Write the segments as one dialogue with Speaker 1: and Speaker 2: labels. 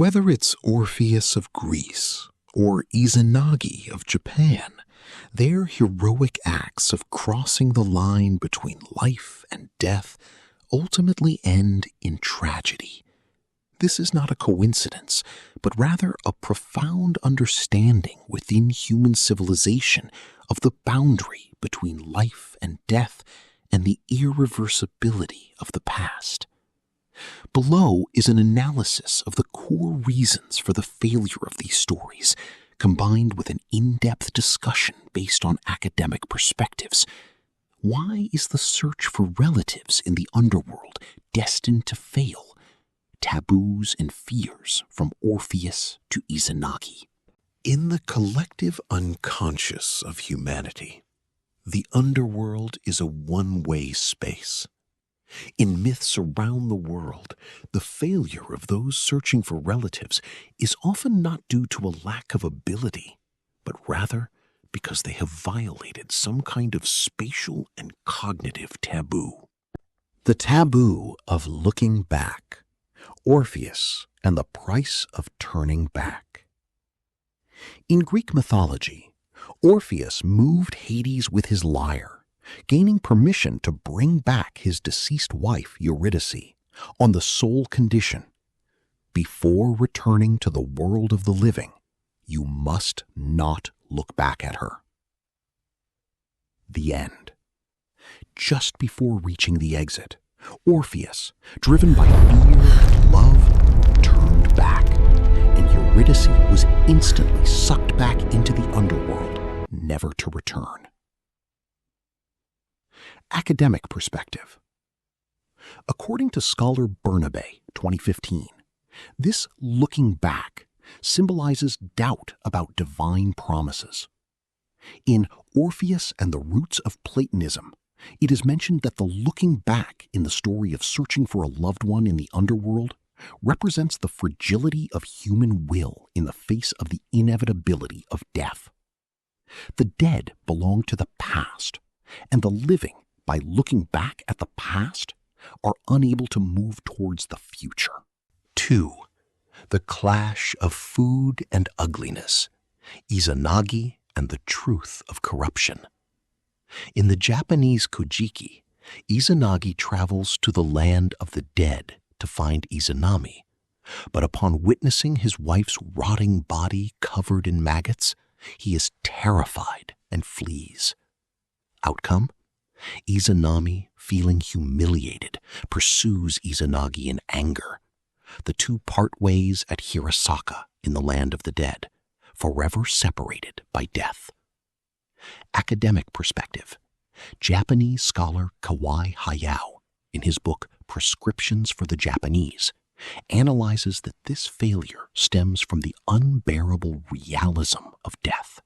Speaker 1: Whether it's Orpheus of Greece or Izanagi of Japan, their heroic acts of crossing the line between life and death ultimately end in tragedy. This is not a coincidence, but rather a profound understanding within human civilization of the boundary between life and death and the irreversibility of the past. Below is an analysis of the core reasons for the failure of these stories, combined with an in-depth discussion based on academic perspectives. Why is the search for relatives in the underworld destined to fail? Taboos and fears from Orpheus to Izanagi. In the collective unconscious of humanity, the underworld is a one-way space. In myths around the world, the failure of those searching for relatives is often not due to a lack of ability, but rather because they have violated some kind of spatial and cognitive taboo. The taboo of looking back. Orpheus and the price of turning back. In Greek mythology, Orpheus moved Hades with his lyre, gaining permission to bring back his deceased wife Eurydice on the sole condition: before returning to the world of the living, you must not look back at her. The end. Just before reaching the exit, Orpheus, driven by fear and love, turned back, and Eurydice was instantly sucked back into the underworld, never to return. Academic perspective. According to scholar Bernabe, 2015, this looking back symbolizes doubt about divine promises. In Orpheus and the Roots of Platonism, it is mentioned that the looking back in the story of searching for a loved one in the underworld represents the fragility of human will in the face of the inevitability of death. The dead belong to the past, and the living, by looking back at the past, are unable to move towards the future. 2. The clash of food and ugliness. Izanagi and the truth of corruption. In the Japanese Kojiki, Izanagi travels to the land of the dead to find Izanami, but upon witnessing his wife's rotting body covered in maggots, he is terrified and flees. Outcome? Izanami, feeling humiliated, pursues Izanagi in anger. The two part ways at Hirasaka in the land of the dead, forever separated by death. Academic perspective. Japanese scholar Kawai Hayao, in his book Prescriptions for the Japanese, analyzes that this failure stems from the unbearable realism of death.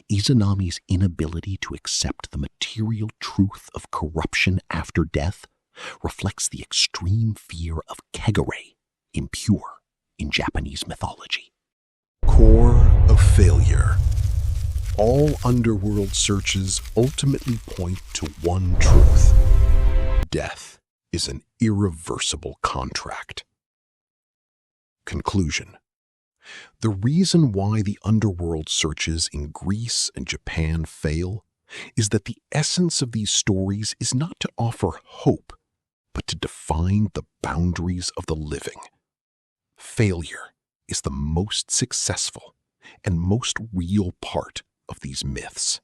Speaker 1: Izanami's inability to accept the material truth of corruption after death reflects the extreme fear of kegare, impure, in Japanese mythology. Core of failure. All underworld searches ultimately point to one truth. Death is an irreversible contract. Conclusion. The reason why the underworld searches in Greece and Japan fail is that the essence of these stories is not to offer hope, but to define the boundaries of the living. Failure is the most successful and most real part of these myths.